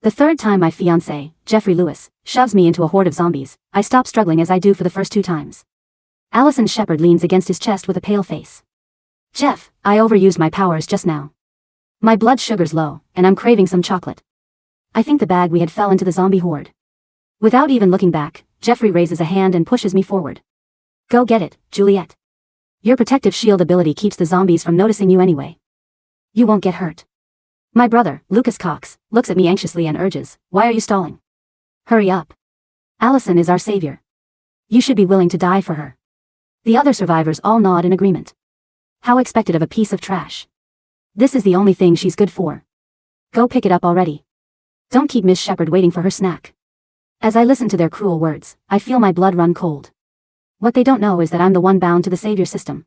The third time my fiancé, Jeffrey Lewis, shoves me into a horde of zombies, I stop struggling as I do for the first 2 times. Alison Sheppard leans against his chest with a pale face. Jeff, I overused my powers just now. My blood sugar's low, and I'm craving some chocolate. I think the bag we had fell into the zombie horde. Without even looking back, Jeffrey raises a hand and pushes me forward. Go get it, Juliet. Your protective shield ability keeps the zombies from noticing you anyway. You won't get hurt. My brother, Lucas Cox, looks at me anxiously and urges, why are you stalling? Hurry up. Alison is our savior. You should be willing to die for her. The other survivors all nod in agreement. How expected of a piece of trash. This is the only thing she's good for. Go pick it up already. Don't keep Miss Sheppard waiting for her snack. As I listen to their cruel words, I feel my blood run cold. What they don't know is that I'm the one bound to the savior system.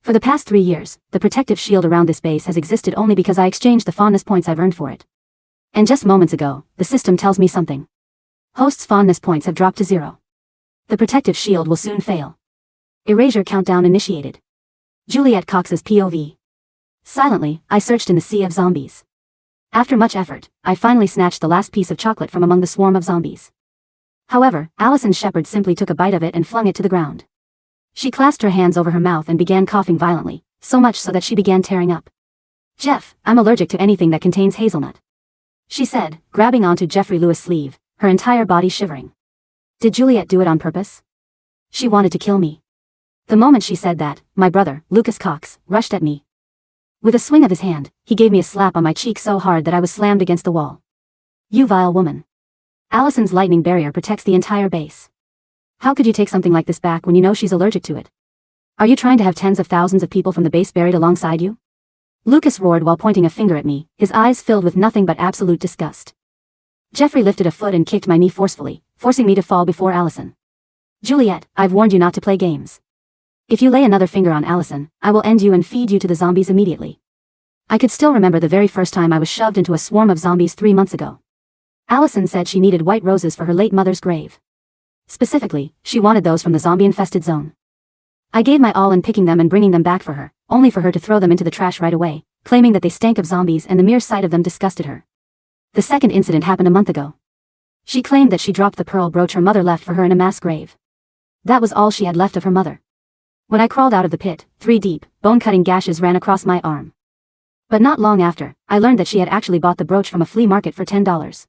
For the past 3 years, the protective shield around this base has existed only because I exchanged the fondness points I've earned for it. And just moments ago, the system tells me something. Host's fondness points have dropped to 0. The protective shield will soon fail. Erasure countdown initiated. Juliet Cox's POV. Silently, I searched in the sea of zombies. After much effort, I finally snatched the last piece of chocolate from among the swarm of zombies. However, Alison Sheppard simply took a bite of it and flung it to the ground. She clasped her hands over her mouth and began coughing violently, so much so that she began tearing up. Jeff, I'm allergic to anything that contains hazelnut. She said, grabbing onto Jeffrey Lewis' sleeve, her entire body shivering. Did Juliet do it on purpose? She wanted to kill me. The moment she said that, my brother, Lucas Cox, rushed at me. With a swing of his hand, he gave me a slap on my cheek so hard that I was slammed against the wall. You vile woman. Alison's lightning barrier protects the entire base. How could you take something like this back when you know she's allergic to it? Are you trying to have tens of thousands of people from the base buried alongside you? Lucas roared while pointing a finger at me, his eyes filled with nothing but absolute disgust. Jeffrey lifted a foot and kicked my knee forcefully, forcing me to fall before Alison. Juliet, I've warned you not to play games. If you lay another finger on Alison, I will end you and feed you to the zombies immediately. I could still remember the very first time I was shoved into a swarm of zombies 3 months ago. Alison said she needed white roses for her late mother's grave. Specifically, she wanted those from the zombie-infested zone. I gave my all in picking them and bringing them back for her, only for her to throw them into the trash right away, claiming that they stank of zombies and the mere sight of them disgusted her. The second incident happened a month ago. She claimed that she dropped the pearl brooch her mother left for her in a mass grave. That was all she had left of her mother. When I crawled out of the pit, 3 deep, bone-cutting gashes ran across my arm. But not long after, I learned that she had actually bought the brooch from a flea market for $10.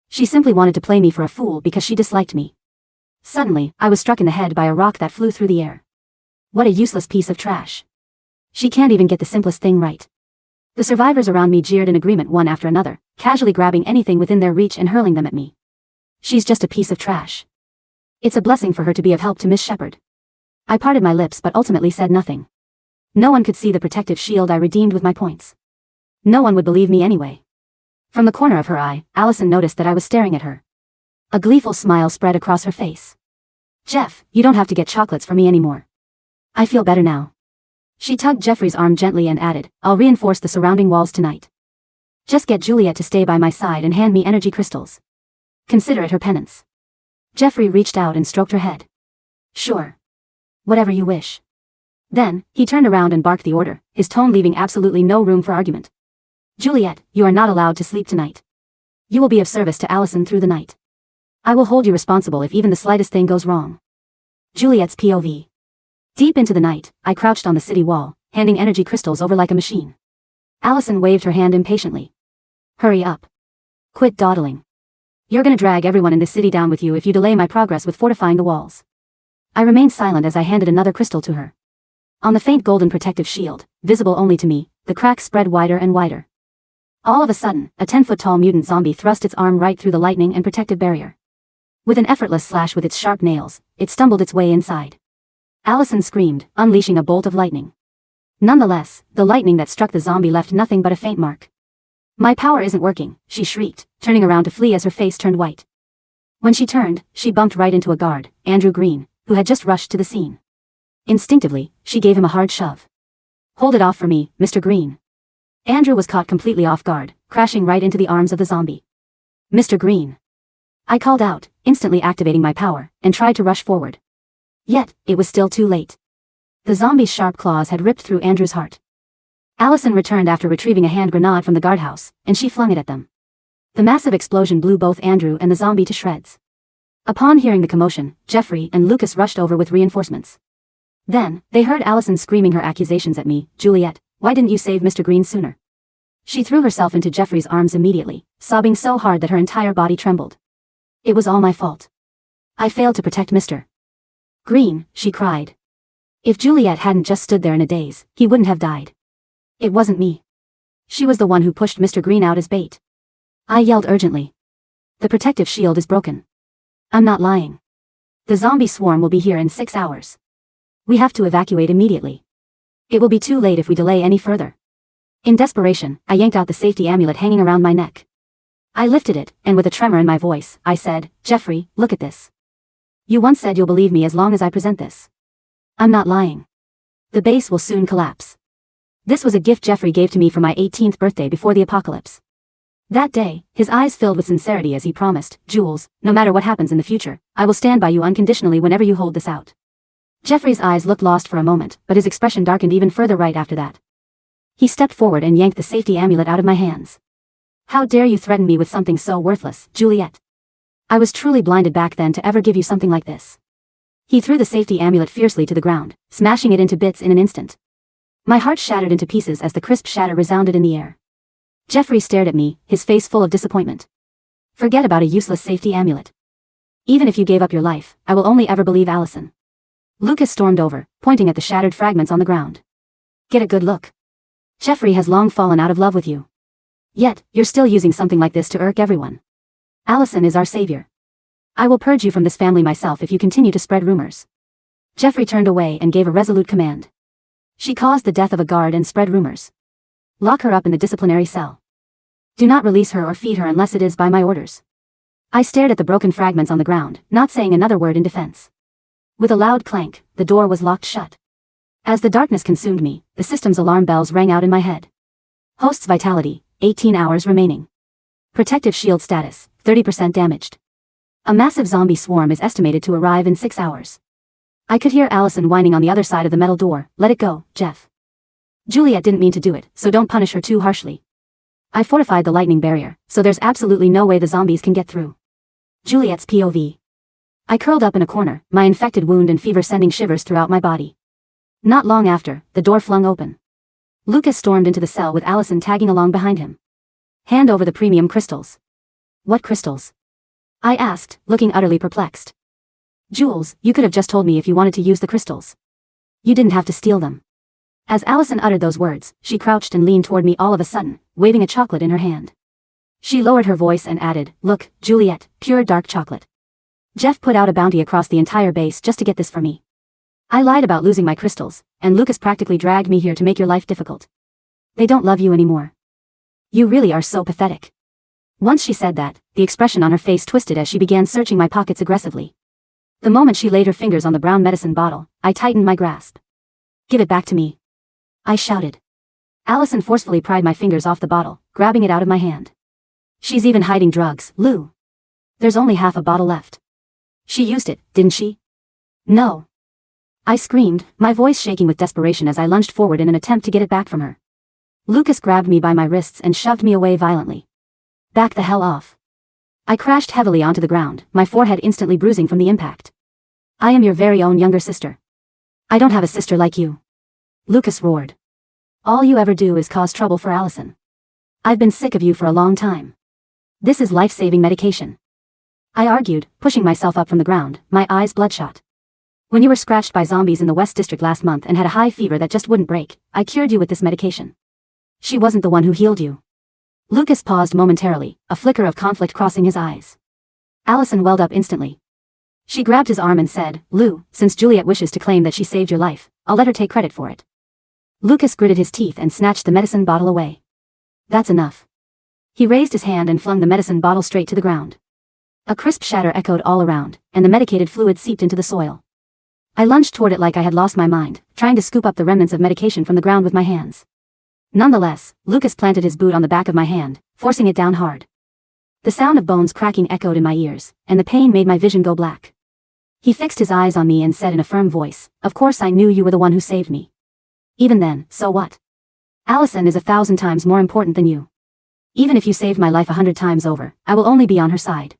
She simply wanted to play me for a fool because she disliked me. Suddenly, I was struck in the head by a rock that flew through the air. What a useless piece of trash. She can't even get the simplest thing right. The survivors around me jeered in agreement one after another, casually grabbing anything within their reach and hurling them at me. She's just a piece of trash. It's a blessing for her to be of help to Miss Sheppard. I parted my lips but ultimately said nothing. No one could see the protective shield I redeemed with my points. No one would believe me anyway. From the corner of her eye, Alison noticed that I was staring at her. A gleeful smile spread across her face. Jeff, you don't have to get chocolates for me anymore. I feel better now. She tugged Jeffrey's arm gently and added, I'll reinforce the surrounding walls tonight. Just get Juliet to stay by my side and hand me energy crystals. Consider it her penance. Jeffrey reached out and stroked her head. Sure. Whatever you wish. Then, he turned around and barked the order, his tone leaving absolutely no room for argument. Juliet, you are not allowed to sleep tonight. You will be of service to Alison through the night. I will hold you responsible if even the slightest thing goes wrong. Juliet's POV. Deep into the night, I crouched on the city wall, handing energy crystals over like a machine. Alison waved her hand impatiently. Hurry up. Quit dawdling. You're gonna drag everyone in this city down with you if you delay my progress with fortifying the walls. I remained silent as I handed another crystal to her. On the faint golden protective shield, visible only to me, the cracks spread wider and wider. All of a sudden, a 10-foot-tall mutant zombie thrust its arm right through the lightning and protective barrier. With an effortless slash with its sharp nails, it stumbled its way inside. Alison screamed, unleashing a bolt of lightning. Nonetheless, the lightning that struck the zombie left nothing but a faint mark. My power isn't working, she shrieked, turning around to flee as her face turned white. When she turned, she bumped right into a guard, Andrew Green, who had just rushed to the scene. Instinctively, she gave him a hard shove. Hold it off for me, Mr. Green. Andrew was caught completely off guard, crashing right into the arms of the zombie. Mr. Green. I called out, instantly activating my power, and tried to rush forward. Yet, it was still too late. The zombie's sharp claws had ripped through Andrew's heart. Alison returned after retrieving a hand grenade from the guardhouse, and she flung it at them. The massive explosion blew both Andrew and the zombie to shreds. Upon hearing the commotion, Jeffrey and Lucas rushed over with reinforcements. Then, they heard Alison screaming her accusations at me. Juliet, why didn't you save Mr. Green sooner? She threw herself into Jeffrey's arms immediately, sobbing so hard that her entire body trembled. It was all my fault. I failed to protect Mr. Green, she cried. If Juliet hadn't just stood there in a daze, he wouldn't have died. It wasn't me. She was the one who pushed Mr. Green out as bait. I yelled urgently. The protective shield is broken. I'm not lying. The zombie swarm will be here in 6 hours. We have to evacuate immediately. It will be too late if we delay any further. In desperation, I yanked out the safety amulet hanging around my neck. I lifted it, and with a tremor in my voice, I said, Jeffrey, look at this. You once said you'll believe me as long as I present this. I'm not lying. The base will soon collapse. This was a gift Jeffrey gave to me for my 18th birthday before the apocalypse. That day, his eyes filled with sincerity as he promised, Jules, no matter what happens in the future, I will stand by you unconditionally whenever you hold this out. Jeffrey's eyes looked lost for a moment, but his expression darkened even further right after that. He stepped forward and yanked the safety amulet out of my hands. How dare you threaten me with something so worthless, Juliet? I was truly blinded back then to ever give you something like this. He threw the safety amulet fiercely to the ground, smashing it into bits in an instant. My heart shattered into pieces as the crisp shatter resounded in the air. Jeffrey stared at me, his face full of disappointment. Forget about a useless safety amulet. Even if you gave up your life, I will only ever believe Alison. Lucas stormed over, pointing at the shattered fragments on the ground. Get a good look. Jeffrey has long fallen out of love with you. Yet, you're still using something like this to irk everyone. Alison is our savior. I will purge you from this family myself if you continue to spread rumors. Jeffrey turned away and gave a resolute command. She caused the death of a guard and spread rumors. Lock her up in the disciplinary cell. Do not release her or feed her unless it is by my orders. I stared at the broken fragments on the ground, not saying another word in defense. With a loud clank, the door was locked shut. As the darkness consumed me, the system's alarm bells rang out in my head. Host's vitality, 18 hours remaining. Protective shield status, 30% damaged. A massive zombie swarm is estimated to arrive in 6 hours. I could hear Alison whining on the other side of the metal door. Let it go, Jeff. Juliet didn't mean to do it, so don't punish her too harshly. I fortified the lightning barrier, so there's absolutely no way the zombies can get through. Juliet's POV. I curled up in a corner, my infected wound and fever sending shivers throughout my body. Not long after, the door flung open. Lucas stormed into the cell with Alison tagging along behind him. Hand over the premium crystals. What crystals? I asked, looking utterly perplexed. Jules, you could have just told me if you wanted to use the crystals. You didn't have to steal them. As Alison uttered those words, she crouched and leaned toward me all of a sudden, waving a chocolate in her hand. She lowered her voice and added, Look, Juliet, pure dark chocolate. Jeff put out a bounty across the entire base just to get this for me. I lied about losing my crystals, and Lucas practically dragged me here to make your life difficult. They don't love you anymore. You really are so pathetic. Once she said that, the expression on her face twisted as she began searching my pockets aggressively. The moment she laid her fingers on the brown medicine bottle, I tightened my grasp. Give it back to me. I shouted. Alison forcefully pried my fingers off the bottle, grabbing it out of my hand. She's even hiding drugs, Lou. There's only half a bottle left. She used it, didn't she? No. I screamed, my voice shaking with desperation as I lunged forward in an attempt to get it back from her. Lucas grabbed me by my wrists and shoved me away violently. Back the hell off. I crashed heavily onto the ground, my forehead instantly bruising from the impact. I am your very own younger sister. I don't have a sister like you. Lucas roared. All you ever do is cause trouble for Alison. I've been sick of you for a long time. This is life-saving medication. I argued, pushing myself up from the ground, my eyes bloodshot. When you were scratched by zombies in the West District last month and had a high fever that just wouldn't break, I cured you with this medication. She wasn't the one who healed you. Lucas paused momentarily, a flicker of conflict crossing his eyes. Alison welled up instantly. She grabbed his arm and said, Lou, since Juliet wishes to claim that she saved your life, I'll let her take credit for it. Lucas gritted his teeth and snatched the medicine bottle away. That's enough. He raised his hand and flung the medicine bottle straight to the ground. A crisp shatter echoed all around, and the medicated fluid seeped into the soil. I lunged toward it like I had lost my mind, trying to scoop up the remnants of medication from the ground with my hands. Nonetheless, Lucas planted his boot on the back of my hand, forcing it down hard. The sound of bones cracking echoed in my ears, and the pain made my vision go black. He fixed his eyes on me and said in a firm voice, Of course I knew you were the one who saved me. Even then, so what? Alison is 1,000 times more important than you. Even if you saved my life 100 times over, I will only be on her side.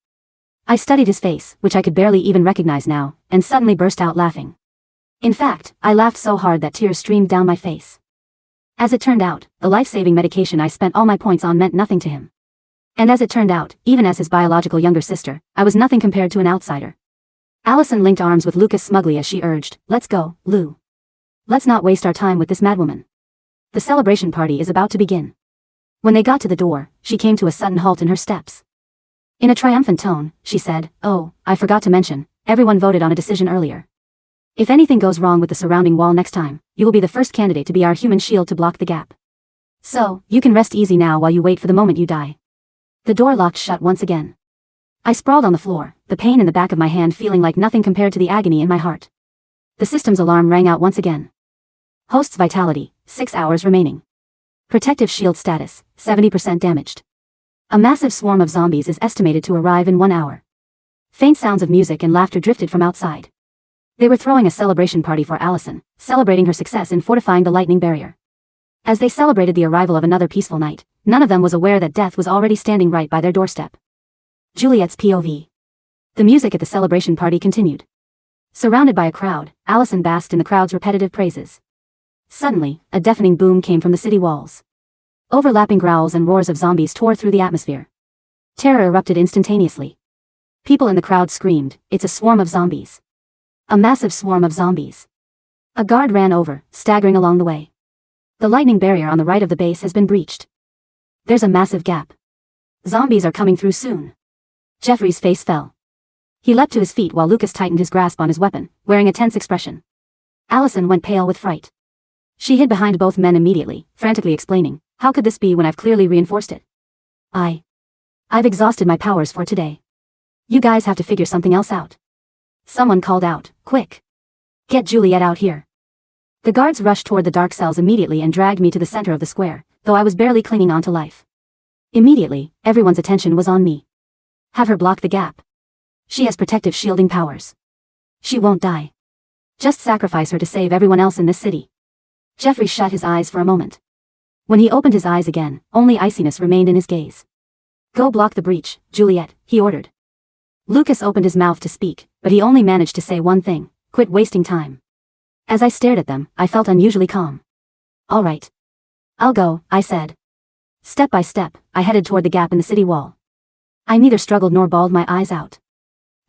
I studied his face, which I could barely even recognize now, and suddenly burst out laughing. In fact, I laughed so hard that tears streamed down my face. As it turned out, the life-saving medication I spent all my points on meant nothing to him. And as it turned out, even as his biological younger sister, I was nothing compared to an outsider. Alison linked arms with Lucas smugly as she urged, "Let's go, Lou. Let's not waste our time with this madwoman. The celebration party is about to begin." When they got to the door, she came to a sudden halt in her steps. In a triumphant tone, she said, "Oh, I forgot to mention, everyone voted on a decision earlier. If anything goes wrong with the surrounding wall next time, you will be the first candidate to be our human shield to block the gap. So, you can rest easy now while you wait for the moment you die." The door locked shut once again. I sprawled on the floor, the pain in the back of my hand feeling like nothing compared to the agony in my heart. The system's alarm rang out once again. Host's vitality, 6 hours remaining. Protective shield status, 70% damaged. A massive swarm of zombies is estimated to arrive in 1 hour. Faint sounds of music and laughter drifted from outside. They were throwing a celebration party for Alison, celebrating her success in fortifying the lightning barrier. As they celebrated the arrival of another peaceful night, none of them was aware that death was already standing right by their doorstep. Juliet's POV. The music at the celebration party continued. Surrounded by a crowd, Alison basked in the crowd's repetitive praises. Suddenly, a deafening boom came from the city walls. Overlapping growls and roars of zombies tore through the atmosphere. Terror erupted instantaneously. People in the crowd screamed, "It's a swarm of zombies. A massive swarm of zombies." A guard ran over, staggering along the way. The lightning barrier on the right of the base has been breached. There's a massive gap. Zombies are coming through soon. Jeffrey's face fell. He leapt to his feet while Lucas tightened his grasp on his weapon, wearing a tense expression. Alison went pale with fright. She hid behind both men immediately, frantically explaining, "How could this be when I've clearly reinforced it? I've exhausted my powers for today. You guys have to figure something else out." Someone called out, "Quick! Get Juliet out here." The guards rushed toward the dark cells immediately and dragged me to the center of the square, though I was barely clinging on to life. Immediately, everyone's attention was on me. Have her block the gap. She has protective shielding powers. She won't die. Just sacrifice her to save everyone else in this city. Jeffrey shut his eyes for a moment. When he opened his eyes again, only iciness remained in his gaze. "Go block the breach, Juliet," he ordered. Lucas opened his mouth to speak, but he only managed to say one thing: "Quit wasting time." As I stared at them, I felt unusually calm. "All right. I'll go," I said. Step by step, I headed toward the gap in the city wall. I neither struggled nor bawled my eyes out.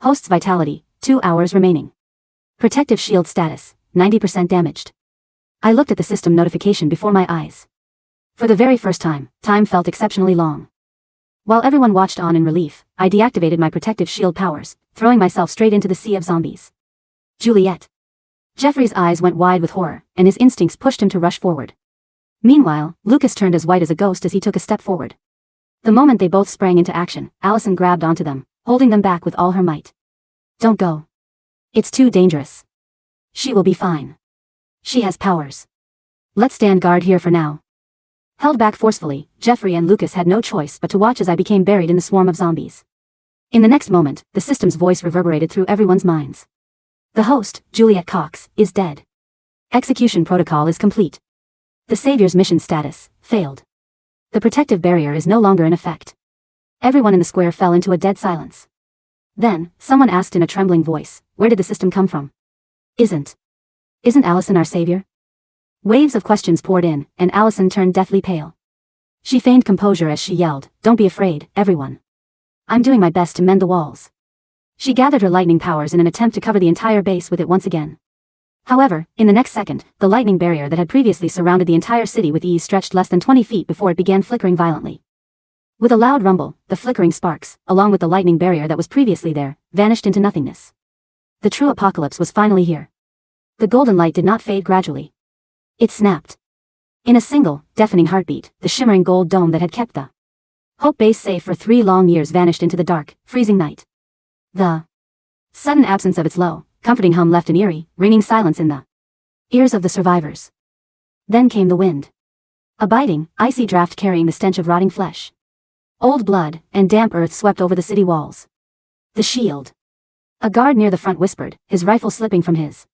Host's vitality, 2 hours remaining. Protective shield status, 90% damaged. I looked at the system notification before my eyes. For the very first time, time felt exceptionally long. While everyone watched on in relief, I deactivated my protective shield powers, throwing myself straight into the sea of zombies. Juliet. Jeffrey's eyes went wide with horror, and his instincts pushed him to rush forward. Meanwhile, Lucas turned as white as a ghost as he took a step forward. The moment they both sprang into action, Alison grabbed onto them, holding them back with all her might. "Don't go. It's too dangerous. She will be fine. She has powers. Let's stand guard here for now." Held back forcefully, Jeffrey and Lucas had no choice but to watch as I became buried in the swarm of zombies. In the next moment, the system's voice reverberated through everyone's minds. "The host, Juliet Cox, is dead. Execution protocol is complete. The Savior's mission status, failed. The protective barrier is no longer in effect." Everyone in the square fell into a dead silence. Then, someone asked in a trembling voice, "Where did the system come from? Isn't Alison our savior?" Waves of questions poured in, and Alison turned deathly pale. She feigned composure as she yelled, "Don't be afraid, everyone. I'm doing my best to mend the walls." She gathered her lightning powers in an attempt to cover the entire base with it once again. However, in the next second, the lightning barrier that had previously surrounded the entire city with ease stretched less than 20 feet before it began flickering violently. With a loud rumble, the flickering sparks, along with the lightning barrier that was previously there, vanished into nothingness. The true apocalypse was finally here. The golden light did not fade gradually. It snapped. In a single, deafening heartbeat, the shimmering gold dome that had kept the Hope Base safe for 3 long years vanished into the dark, freezing night. The sudden absence of its low, comforting hum left an eerie, ringing silence in the ears of the survivors. Then came the wind. A biting, icy draft carrying the stench of rotting flesh. Old blood and damp earth swept over the city walls. The shield. A guard near the front whispered, his rifle slipping from his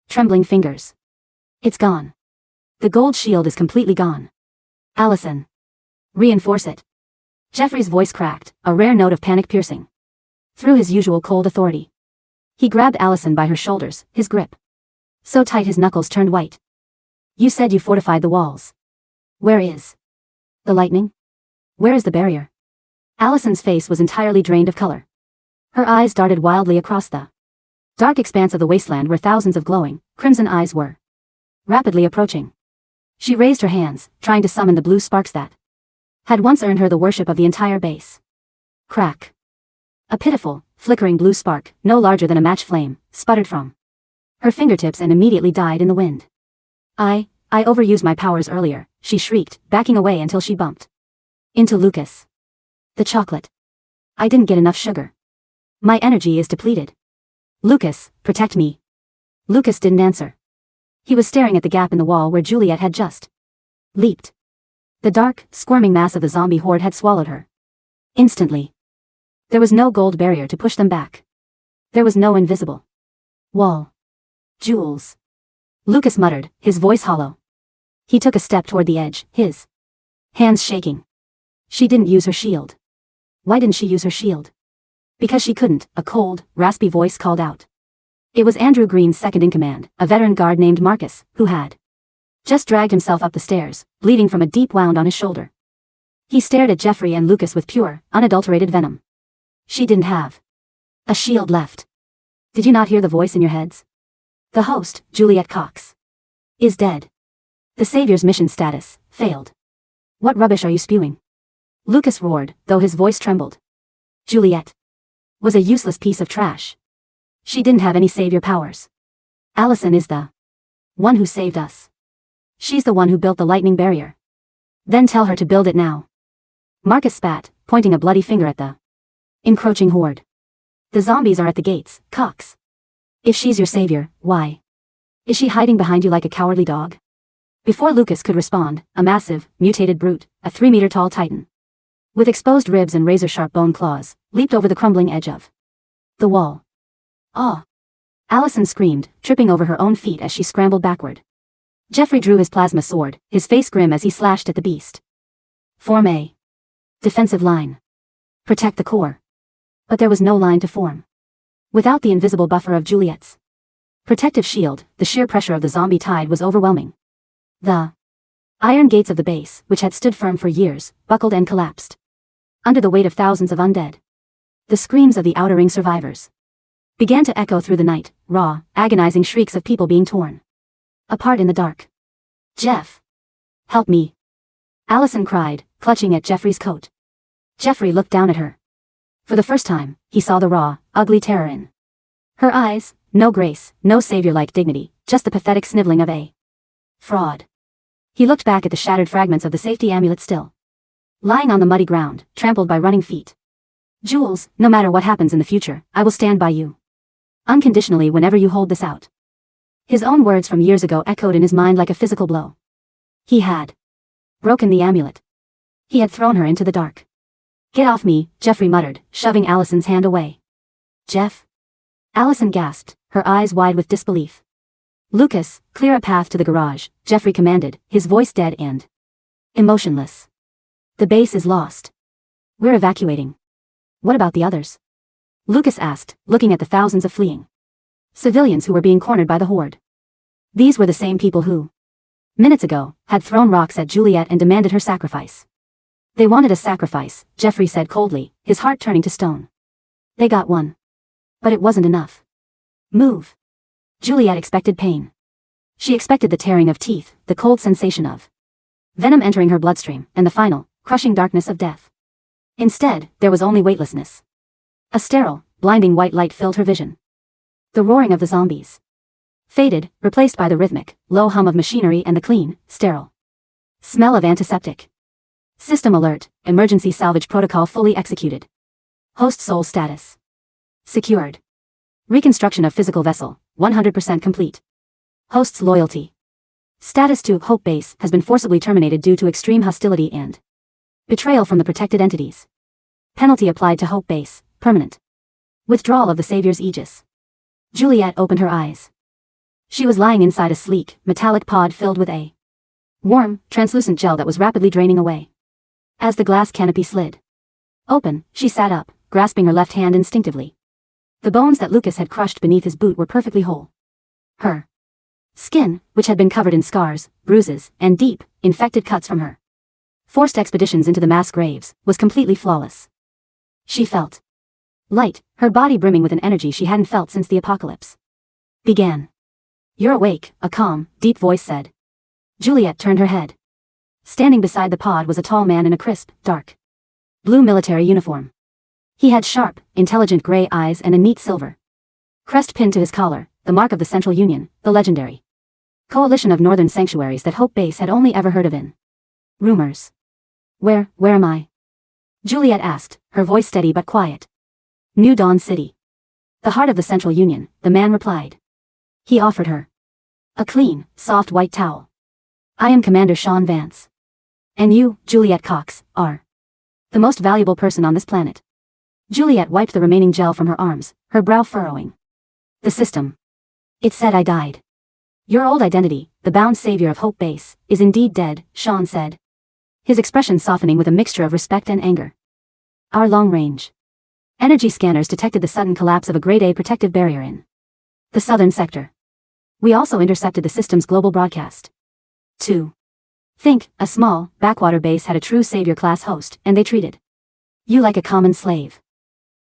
trembling fingers. "It's gone. The gold shield is completely gone. Alison. Reinforce it." Jeffrey's voice cracked, a rare note of panic piercing through his usual cold authority. He grabbed Alison by her shoulders, his grip so tight his knuckles turned white. You said you fortified the walls. Where is the lightning? Where is the barrier? Alison's face was entirely drained of color. Her eyes darted wildly across the dark expanse of the wasteland where thousands of glowing, crimson eyes were rapidly approaching. She raised her hands, trying to summon the blue sparks that had once earned her the worship of the entire base. Crack. A pitiful, flickering blue spark, no larger than a match flame, sputtered from her fingertips and immediately died in the wind. I overused my powers earlier, she shrieked, backing away until she bumped into Lucas. The chocolate. I didn't get enough sugar. My energy is depleted. Lucas, protect me. Lucas didn't answer. He was staring at the gap in the wall where Juliet had just leaped. The dark, squirming mass of the zombie horde had swallowed her. Instantly. There was no gold barrier to push them back. There was no invisible wall. Jules. Lucas muttered, his voice hollow. He took a step toward the edge, his hands shaking. She didn't use her shield. Why didn't she use her shield? Because she couldn't, a cold, raspy voice called out. It was Andrew Green's second-in-command, a veteran guard named Marcus, who had just dragged himself up the stairs, bleeding from a deep wound on his shoulder. He stared at Jeffrey and Lucas with pure, unadulterated venom. She didn't have a shield left. Did you not hear the voice in your heads? The host, Juliet Cox, is dead. The Savior's mission status failed. What rubbish are you spewing? Lucas roared, though his voice trembled. Juliet was a useless piece of trash. She didn't have any savior powers. Alison is the one who saved us. She's the one who built the lightning barrier. Then tell her to build it now. Marcus spat, pointing a bloody finger at the encroaching horde. The zombies are at the gates, Cox. If she's your savior, why is she hiding behind you like a cowardly dog? Before Lucas could respond, a massive, mutated brute, a 3-meter-tall titan, with exposed ribs and razor-sharp bone claws, leaped over the crumbling edge of the wall. Ah! Alison screamed, tripping over her own feet as she scrambled backward. Jeffrey drew his plasma sword, his face grim as he slashed at the beast. Form a defensive line. Protect the core. But there was no line to form. Without the invisible buffer of Juliet's protective shield, the sheer pressure of the zombie tide was overwhelming. The iron gates of the base, which had stood firm for years, buckled and collapsed under the weight of thousands of undead. The screams of the outer ring survivors began to echo through the night, raw, agonizing shrieks of people being torn apart in the dark. Jeff! Help me! Alison cried, clutching at Jeffrey's coat. Jeffrey looked down at her. For the first time, he saw the raw, ugly terror in her eyes, no grace, no savior-like dignity, just the pathetic sniveling of a fraud. He looked back at the shattered fragments of the safety amulet still lying on the muddy ground, trampled by running feet. Jules, no matter what happens in the future, I will stand by you. Unconditionally whenever you hold this out. His own words from years ago echoed in his mind like a physical blow. He had broken the amulet. He had thrown her into the dark. Get off me, Jeffrey muttered, shoving Alison's hand away. Jeff? Alison gasped, her eyes wide with disbelief. Lucas, clear a path to the garage, Jeffrey commanded, his voice dead and emotionless. The base is lost. We're evacuating. What about the others? Lucas asked, looking at the thousands of fleeing civilians who were being cornered by the horde. These were the same people who, minutes ago, had thrown rocks at Juliet and demanded her sacrifice. They wanted a sacrifice, Jeffrey said coldly, his heart turning to stone. They got one. But it wasn't enough. Move. Juliet expected pain. She expected the tearing of teeth, the cold sensation of venom entering her bloodstream, and the final, crushing darkness of death. Instead, there was only weightlessness. A sterile, blinding white light filled her vision. The roaring of the zombies faded, replaced by the rhythmic, low hum of machinery and the clean, sterile smell of antiseptic. System alert, emergency salvage protocol fully executed. Host soul status secured. Reconstruction of physical vessel, 100% complete. Host's loyalty status to Hope Base has been forcibly terminated due to extreme hostility and betrayal from the protected entities. Penalty applied to Hope Base, permanent. Withdrawal of the Savior's Aegis. Juliet opened her eyes. She was lying inside a sleek, metallic pod filled with a warm, translucent gel that was rapidly draining away. As the glass canopy slid Open, she sat up, grasping her left hand instinctively. The bones that Lucas had crushed beneath his boot were perfectly whole. Her skin, which had been covered in scars, bruises, and deep, infected cuts from her forced expeditions into the mass graves, was completely flawless. She felt light, her body brimming with an energy she hadn't felt since the apocalypse began. You're awake, a calm, deep voice said. Juliet turned her head. Standing beside the pod was a tall man in a crisp, dark blue military uniform. He had sharp, intelligent gray eyes and a neat silver crest pinned to his collar, the mark of the Central Union, the legendary coalition of northern sanctuaries that Hope Base had only ever heard of in rumors. Where am I? Juliet asked, her voice steady but quiet. New Dawn City. The heart of the Central Union, the man replied. He offered her a clean, soft white towel. I am Commander Sean Vance. And you, Juliet Cox, are the most valuable person on this planet. Juliet wiped the remaining gel from her arms, her brow furrowing. The system. It said I died. Your old identity, the bound savior of Hope Base, is indeed dead, Sean said. His expression softening with a mixture of respect and anger. Our long-range energy scanners detected the sudden collapse of a Grade A protective barrier in the southern sector. We also intercepted the system's global broadcast. 2. Think, a small, backwater base had a true savior-class host, and they treated you like a common slave.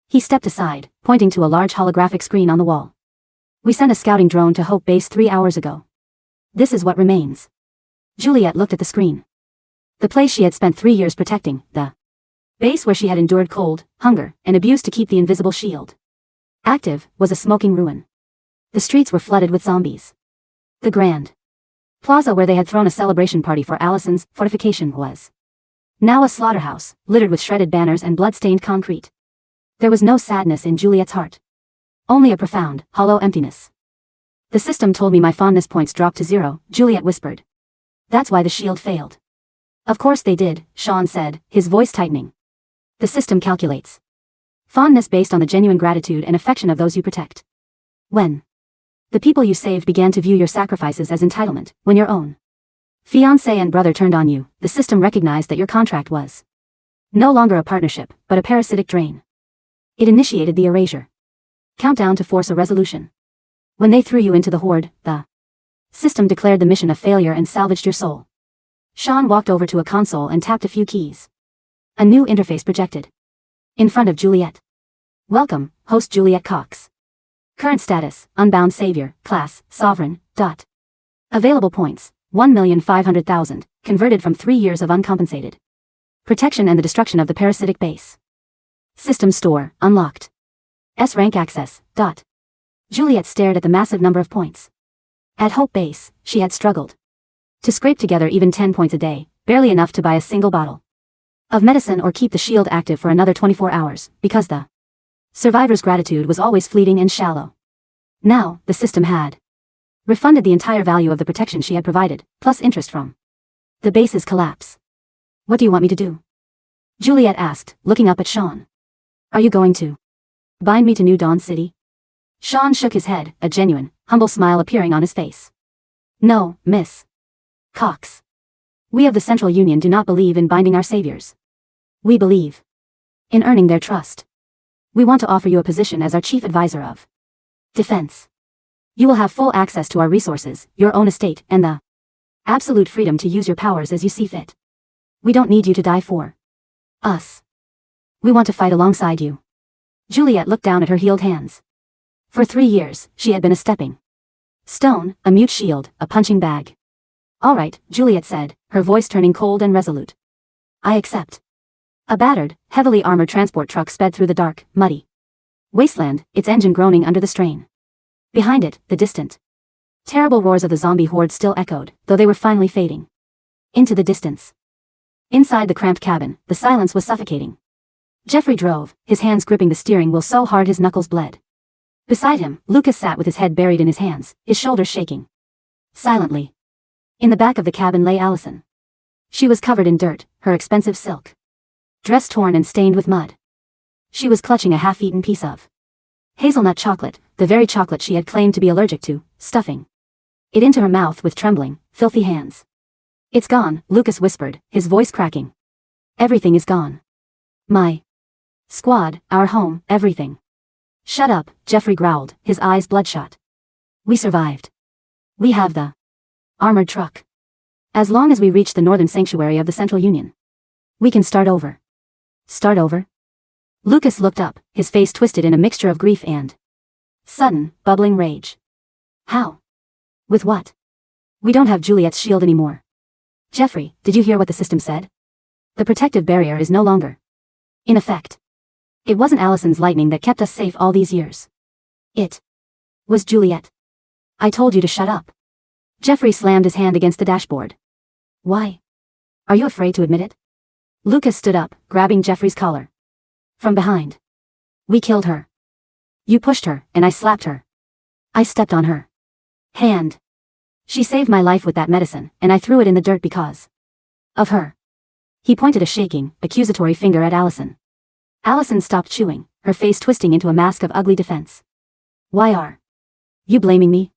He stepped aside, pointing to a large holographic screen on the wall. We sent a scouting drone to Hope Base 3 hours ago. This is what remains. Juliet looked at the screen. The place she had spent 3 years protecting, the base where she had endured cold, hunger, and abuse to keep the invisible shield active, was a smoking ruin. The streets were flooded with zombies. The grand plaza where they had thrown a celebration party for Alison's fortification was now a slaughterhouse, littered with shredded banners and blood-stained concrete. There was no sadness in Juliet's heart. Only a profound, hollow emptiness. The system told me my fondness points dropped to 0, Juliet whispered. That's why the shield failed. Of course they did, Sean said, his voice tightening. The system calculates fondness based on the genuine gratitude and affection of those you protect. When the people you saved began to view your sacrifices as entitlement, when your own fiancé and brother turned on you, the system recognized that your contract was no longer a partnership, but a parasitic drain. It initiated the erasure countdown to force a resolution. When they threw you into the horde, the system declared the mission a failure and salvaged your soul. Sean walked over to a console and tapped a few keys. A new interface projected in front of Juliet. Welcome, host Juliet Cox. Current status, Unbound Savior, Class, Sovereign, Dot. Available points, 1,500,000, converted from 3 years of uncompensated protection and the destruction of the parasitic base. System store, unlocked. S-rank access, Dot. Juliet stared at the massive number of points. At Hope Base, she had struggled to scrape together even 10 points a day, barely enough to buy a single bottle of medicine or keep the shield active for another 24 hours, because the survivor's gratitude was always fleeting and shallow. Now, the system had refunded the entire value of the protection she had provided, plus interest from the base's collapse. What do you want me to do? Juliet asked, looking up at Sean. Are you going to bind me to New Dawn City? Sean shook his head, a genuine, humble smile appearing on his face. No, Miss Cox. We of the Central Union do not believe in binding our saviors. We believe in earning their trust. We want to offer you a position as our chief advisor of defense. You will have full access to our resources, your own estate, and the absolute freedom to use your powers as you see fit. We don't need you to die for us. We want to fight alongside you. Juliet looked down at her healed hands. For 3 years, she had been a stepping stone, a mute shield, a punching bag. All right, Juliet said, her voice turning cold and resolute. I accept. A battered, heavily armored transport truck sped through the dark, muddy wasteland, its engine groaning under the strain. Behind it, the distant, terrible roars of the zombie horde still echoed, though they were finally fading into the distance. Inside the cramped cabin, the silence was suffocating. Jeffrey drove, his hands gripping the steering wheel so hard his knuckles bled. Beside him, Lucas sat with his head buried in his hands, his shoulders shaking silently. In the back of the cabin lay Alison. She was covered in dirt, her expensive silk dress torn and stained with mud. She was clutching a half-eaten piece of hazelnut chocolate, the very chocolate she had claimed to be allergic to, stuffing it into her mouth with trembling, filthy hands. It's gone, Lucas whispered, his voice cracking. Everything is gone. My Squad, our home, everything. Shut up, Jeffrey growled, his eyes bloodshot. We survived. We have the armored truck. As long as we reach the northern sanctuary of the Central Union, we can start over. Start over? Lucas looked up, his face twisted in a mixture of grief and sudden, bubbling rage. How? With what? We don't have Juliet's shield anymore. Jeffrey, did you hear what the system said? The protective barrier is no longer in effect. It wasn't Alison's lightning that kept us safe all these years. It was Juliet. I told you to shut up. Jeffrey slammed his hand against the dashboard. Why? Are you afraid to admit it? Lucas stood up, grabbing Jeffrey's collar. From behind. We killed her. You pushed her, and I slapped her. I stepped on her hand. She saved my life with that medicine, and I threw it in the dirt because of her. He pointed a shaking, accusatory finger at Alison. Alison stopped chewing, her face twisting into a mask of ugly defense. Why are you blaming me?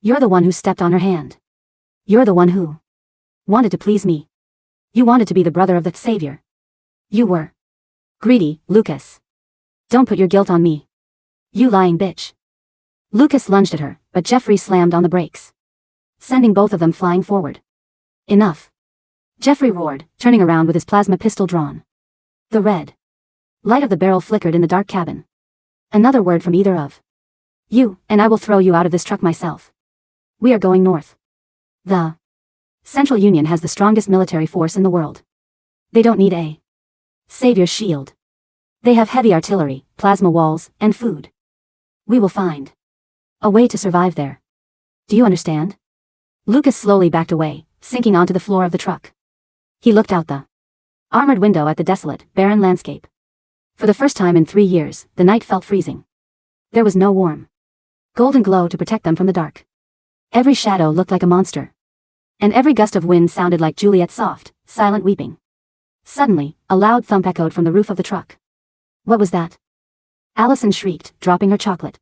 You're the one who stepped on her hand. You're the one who wanted to please me. You wanted to be the brother of the savior. You were greedy, Lucas. Don't put your guilt on me. You lying bitch. Lucas lunged at her, but Jeffrey slammed on the brakes, sending both of them flying forward. Enough. Jeffrey roared, turning around with his plasma pistol drawn. The red light of the barrel flickered in the dark cabin. Another word from either of you, and I will throw you out of this truck myself. We are going north. The Central Union has the strongest military force in the world. They don't need a savior's shield. They have heavy artillery, plasma walls, and food. We will find a way to survive there. Do you understand? Lucas slowly backed away, sinking onto the floor of the truck. He looked out the armored window at the desolate, barren landscape. For the first time in 3 years, the night felt freezing. There was no warm golden glow to protect them from the dark. Every shadow looked like a monster. And every gust of wind sounded like Juliet's soft, silent weeping. Suddenly, a loud thump echoed from the roof of the truck. What was that? Alison shrieked, dropping her chocolate.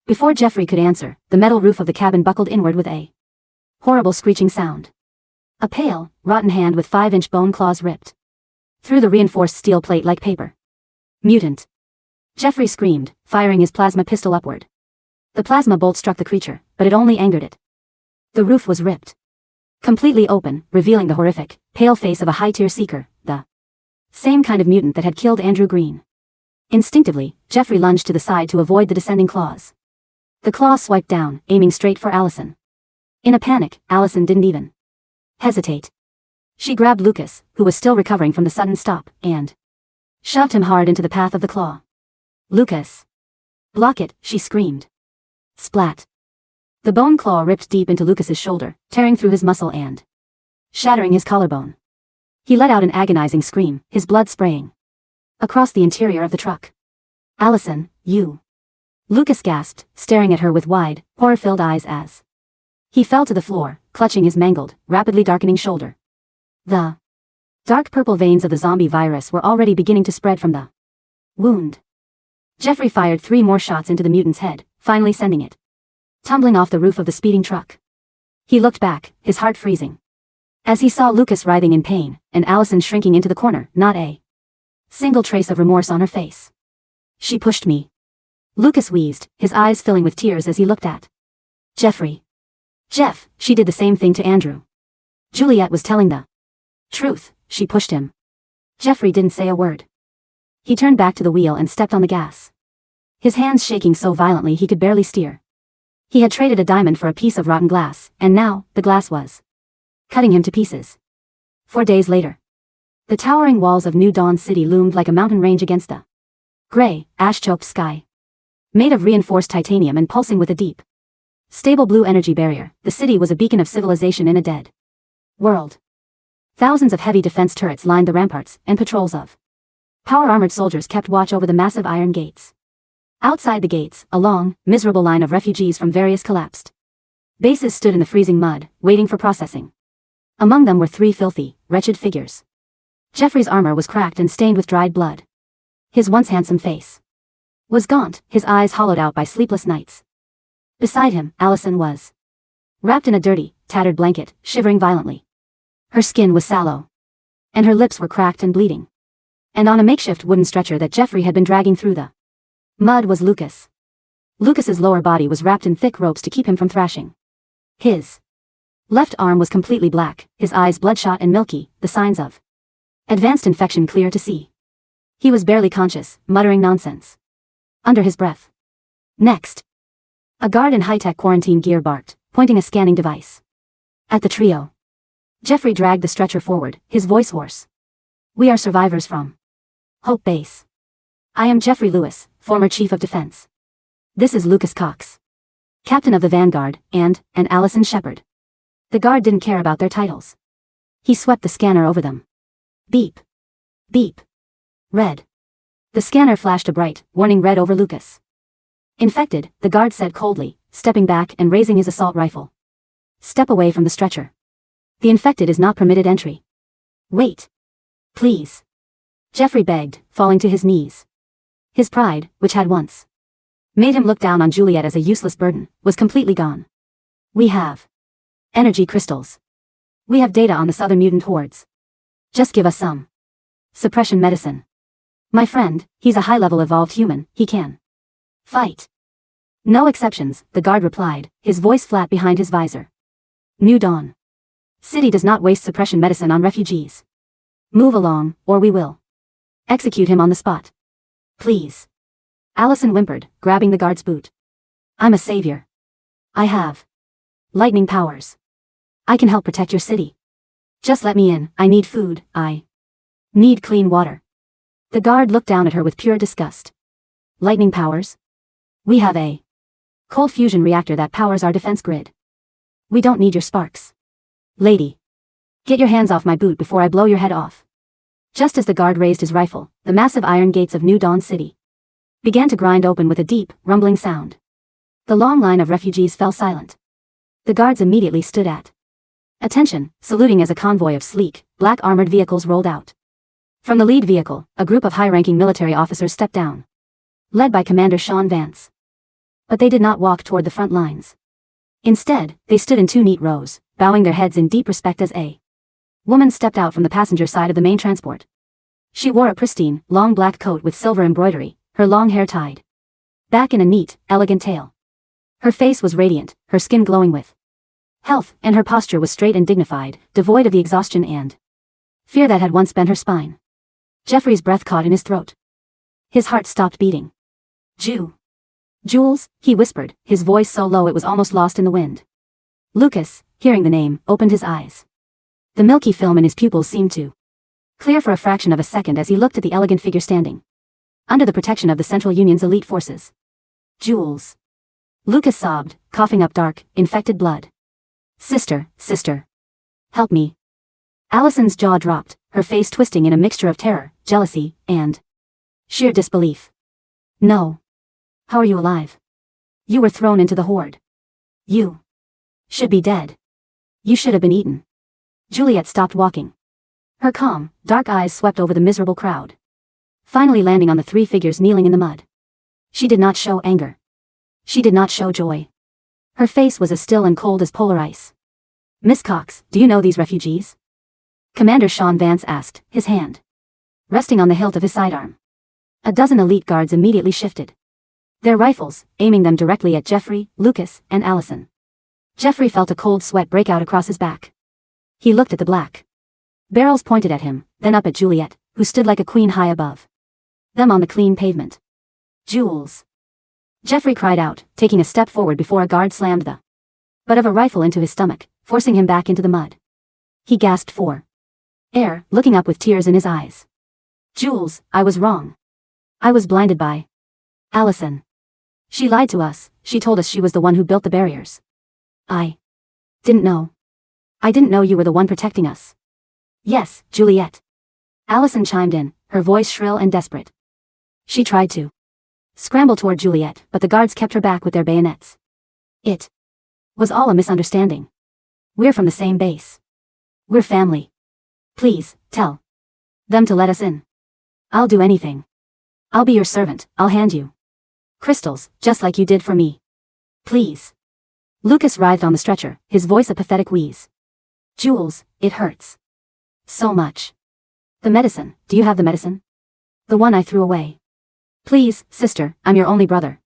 Before Jeffrey could answer, the metal roof of the cabin buckled inward with a horrible screeching sound. A pale, rotten hand with 5-inch bone claws ripped through the reinforced steel plate like paper. Mutant. Jeffrey screamed, firing his plasma pistol upward. The plasma bolt struck the creature, but it only angered it. The roof was ripped completely open, revealing the horrific, pale face of a high-tier seeker, the same kind of mutant that had killed Andrew Green. Instinctively, Jeffrey lunged to the side to avoid the descending claws. The claw swiped down, aiming straight for Alison. In a panic, Alison didn't even hesitate. She grabbed Lucas, who was still recovering from the sudden stop, and shoved him hard into the path of the claw. Lucas. Block it, she screamed. Splat. The bone claw ripped deep into Lucas's shoulder, tearing through his muscle and shattering his collarbone. He let out an agonizing scream, his blood spraying across the interior of the truck. Alison, you. Lucas gasped, staring at her with wide, horror-filled eyes as he fell to the floor, clutching his mangled, rapidly darkening shoulder. The dark purple veins of the zombie virus were already beginning to spread from the wound. Jeffrey fired 3 more shots into the mutant's head, finally sending it tumbling off the roof of the speeding truck. He looked back, his heart freezing, as he saw Lucas writhing in pain, and Alison shrinking into the corner, not a single trace of remorse on her face. She pushed me. Lucas wheezed, his eyes filling with tears as he looked at Jeffrey. Jeff, she did the same thing to Andrew. Juliet was telling the truth, she pushed him. Jeffrey didn't say a word. He turned back to the wheel and stepped on the gas, his hands shaking so violently he could barely steer. He had traded a diamond for a piece of rotten glass, and now, the glass was cutting him to pieces. 4 days later, the towering walls of New Dawn City loomed like a mountain range against the gray, ash-choked sky. Made of reinforced titanium and pulsing with a deep, stable blue energy barrier, the city was a beacon of civilization in a dead world. Thousands of heavy defense turrets lined the ramparts, and patrols of power-armored soldiers kept watch over the massive iron gates. Outside the gates, a long, miserable line of refugees from various collapsed bases stood in the freezing mud, waiting for processing. Among them were 3 filthy, wretched figures. Jeffrey's armor was cracked and stained with dried blood. His once handsome face was gaunt, his eyes hollowed out by sleepless nights. Beside him, Alison was wrapped in a dirty, tattered blanket, shivering violently. Her skin was sallow, and her lips were cracked and bleeding. And on a makeshift wooden stretcher that Jeffrey had been dragging through the mud was Lucas. Lucas's lower body was wrapped in thick ropes to keep him from thrashing. His left arm was completely black, his eyes bloodshot and milky, the signs of advanced infection clear to see. He was barely conscious, muttering nonsense under his breath. Next. A guard in high-tech quarantine gear barked, pointing a scanning device at the trio. Jeffrey dragged the stretcher forward, his voice hoarse. We are survivors from Hope Base. I am Jeffrey Lewis, former Chief of Defense. This is Lucas Cox, Captain of the Vanguard, and Alison Sheppard. The guard didn't care about their titles. He swept the scanner over them. Beep. Beep. Red. The scanner flashed a bright, warning red over Lucas. Infected, the guard said coldly, stepping back and raising his assault rifle. Step away from the stretcher. The infected is not permitted entry. Wait. Please. Jeffrey begged, falling to his knees. His pride, which had once made him look down on Juliet as a useless burden, was completely gone. We have energy crystals. We have data on the southern mutant hordes. Just give us some suppression medicine. My friend, he's a high-level evolved human, he can fight. No exceptions, the guard replied, his voice flat behind his visor. New Dawn City does not waste suppression medicine on refugees. Move along, or we will execute him on the spot. Please. Alison whimpered, grabbing the guard's boot. I'm a savior. I have lightning powers. I can help protect your city. Just let me in, I need food, I need clean water. The guard looked down at her with pure disgust. Lightning powers? We have a cold fusion reactor that powers our defense grid. We don't need your sparks. Lady. Get your hands off my boot before I blow your head off. Just as the guard raised his rifle, the massive iron gates of New Dawn City began to grind open with a deep, rumbling sound. The long line of refugees fell silent. The guards immediately stood at attention, saluting as a convoy of sleek, black armored vehicles rolled out. From the lead vehicle, a group of high-ranking military officers stepped down, led by Commander Sean Vance. But they did not walk toward the front lines. Instead, they stood in two neat rows, bowing their heads in deep respect as a woman stepped out from the passenger side of the main transport. She wore a pristine, long black coat with silver embroidery, her long hair tied back in a neat, elegant tail. Her face was radiant, her skin glowing with health, and her posture was straight and dignified, devoid of the exhaustion and fear that had once bent her spine. Jeffrey's breath caught in his throat. His heart stopped beating. Jules, he whispered, his voice so low it was almost lost in the wind. Lucas, hearing the name, opened his eyes. The milky film in his pupils seemed to clear for a fraction of a second as he looked at the elegant figure standing under the protection of the Central Union's elite forces. Jules. Lucas sobbed, coughing up dark, infected blood. Sister, help me. Alison's jaw dropped, her face twisting in a mixture of terror, jealousy, and sheer disbelief. No. How are you alive? You were thrown into the horde. You should be dead. You should have been eaten. Juliet stopped walking. Her calm, dark eyes swept over the miserable crowd, finally landing on the three figures kneeling in the mud. She did not show anger. She did not show joy. Her face was as still and cold as polar ice. Miss Cox, do you know these refugees? Commander Sean Vance asked, his hand resting on the hilt of his sidearm. A dozen elite guards immediately shifted their rifles, aiming them directly at Jeffrey, Lucas, and Alison. Jeffrey felt a cold sweat break out across his back. He looked at the black barrels pointed at him, then up at Juliet, who stood like a queen high above them on the clean pavement. Jules. Jeffrey cried out, taking a step forward before a guard slammed the butt of a rifle into his stomach, forcing him back into the mud. He gasped for air, looking up with tears in his eyes. Jules, I was wrong. I was blinded by Alison. She lied to us, she told us she was the one who built the barriers. I didn't know. I didn't know you were the one protecting us. Yes, Juliet. Alison chimed in, her voice shrill and desperate. She tried to scramble toward Juliet, but the guards kept her back with their bayonets. It was all a misunderstanding. We're from the same base. We're family. Please, tell them to let us in. I'll do anything. I'll be your servant, I'll hand you crystals, just like you did for me. Please. Lucas writhed on the stretcher, his voice a pathetic wheeze. Jules, it hurts so much. The medicine, do you have the medicine? The one I threw away. Please, sister, I'm your only brother.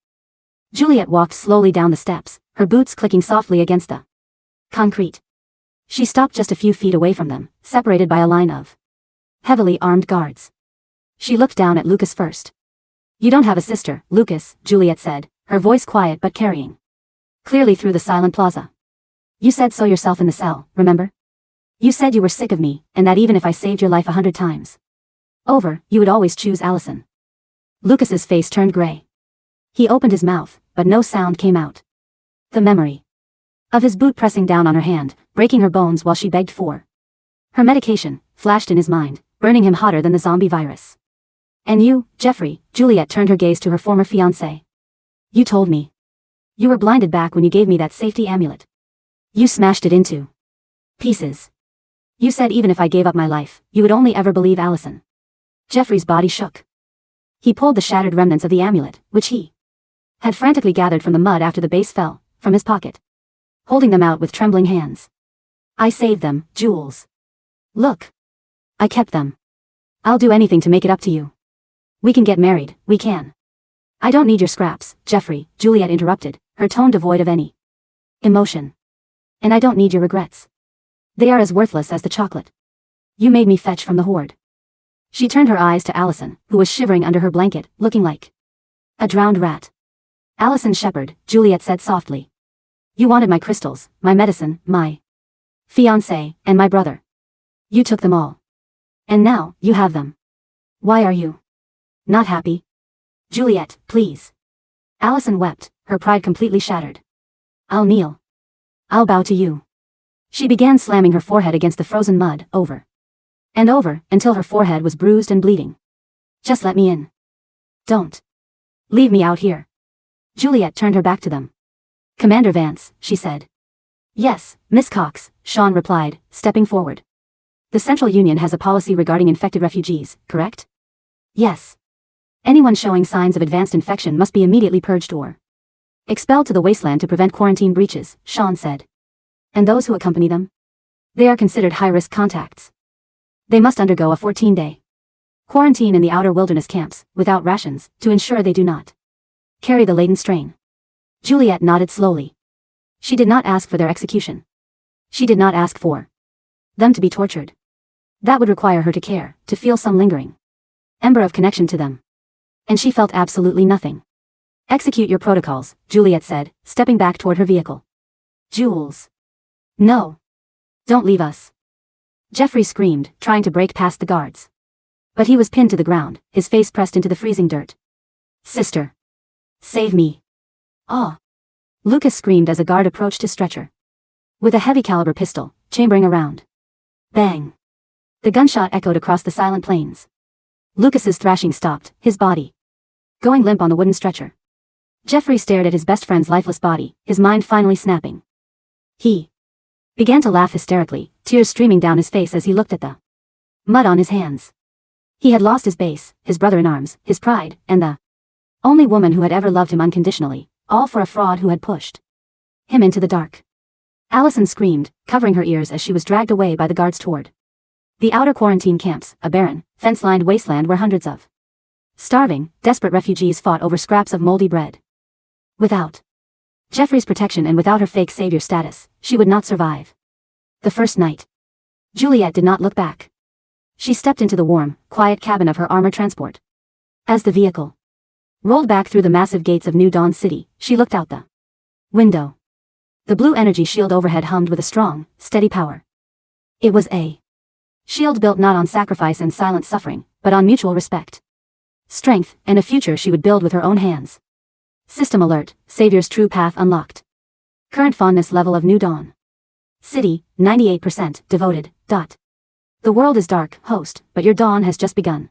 Juliet walked slowly down the steps, her boots clicking softly against the concrete. She stopped just a few feet away from them, separated by a line of heavily armed guards. She looked down at Lucas first. You don't have a sister, Lucas, Juliet said, her voice quiet but carrying clearly through the silent plaza. You said so yourself in the cell, remember? You said you were sick of me, and that even if I saved your life 100 times over, you would always choose Alison. Lucas's face turned gray. He opened his mouth, but no sound came out. The memory of his boot pressing down on her hand, breaking her bones while she begged for her medication, flashed in his mind, burning him hotter than the zombie virus. And you, Jeffrey, Juliet turned her gaze to her former fiancé. You told me. You were blinded back when you gave me that safety amulet. You smashed it into pieces. You said even if I gave up my life, you would only ever believe Alison. Jeffrey's body shook. He pulled the shattered remnants of the amulet, which he had frantically gathered from the mud after the base fell, from his pocket, holding them out with trembling hands. I saved them, Jules. Look. I kept them. I'll do anything to make it up to you. We can get married, we can. I don't need your scraps, Jeffrey, Juliet interrupted, her tone devoid of any emotion. And I don't need your regrets. They are as worthless as the chocolate you made me fetch from the horde. She turned her eyes to Alison, who was shivering under her blanket, looking like a drowned rat. Alison Sheppard, Juliet said softly. You wanted my crystals, my medicine, my fiancé, and my brother. You took them all. And now, you have them. Why are you not happy? Juliet, please. Alison wept, her pride completely shattered. I'll kneel. I'll bow to you. She began slamming her forehead against the frozen mud, over and over, until her forehead was bruised and bleeding. Just let me in. Don't leave me out here. Juliet turned her back to them. Commander Vance, she said. Yes, Miss Cox, Sean replied, stepping forward. The Central Union has a policy regarding infected refugees, correct? Yes. Anyone showing signs of advanced infection must be immediately purged or expelled to the wasteland to prevent quarantine breaches, Sean said. And those who accompany them? They are considered high-risk contacts. They must undergo a 14-day quarantine in the outer wilderness camps, without rations, to ensure they do not carry the latent strain. Juliet nodded slowly. She did not ask for their execution. She did not ask for them to be tortured. That would require her to care, to feel some lingering ember of connection to them. And she felt absolutely nothing. Execute your protocols, Juliet said, stepping back toward her vehicle. Jules. No. Don't leave us. Jeffrey screamed, trying to break past the guards. But he was pinned to the ground, his face pressed into the freezing dirt. Sister. Save me. Ah. Lucas screamed as a guard approached his stretcher. With a heavy-caliber pistol, chambering around. Bang. The gunshot echoed across the silent plains. Lucas's thrashing stopped, his body going limp on the wooden stretcher. Jeffrey stared at his best friend's lifeless body, his mind finally snapping. He began to laugh hysterically, tears streaming down his face as he looked at the mud on his hands. He had lost his base, his brother in arms, his pride, and the only woman who had ever loved him unconditionally, all for a fraud who had pushed him into the dark. Alison screamed, covering her ears as she was dragged away by the guards toward the outer quarantine camps, a barren, fence-lined wasteland where hundreds of starving, desperate refugees fought over scraps of moldy bread. Without Jeffrey's protection and without her fake savior status, she would not survive. The first night. Juliet did not look back. She stepped into the warm, quiet cabin of her armored transport. As the vehicle rolled back through the massive gates of New Dawn City, she looked out the window. The blue energy shield overhead hummed with a strong, steady power. It was a shield built not on sacrifice and silent suffering, but on mutual respect, strength, and a future she would build with her own hands. System alert, Savior's true path unlocked. Current fondness level of New Dawn City, 98% devoted. The world is dark, host, but your dawn has just begun.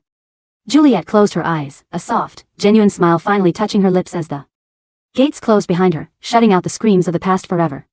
Juliet closed her eyes, a soft, genuine smile finally touching her lips as the gates closed behind her, shutting out the screams of the past forever.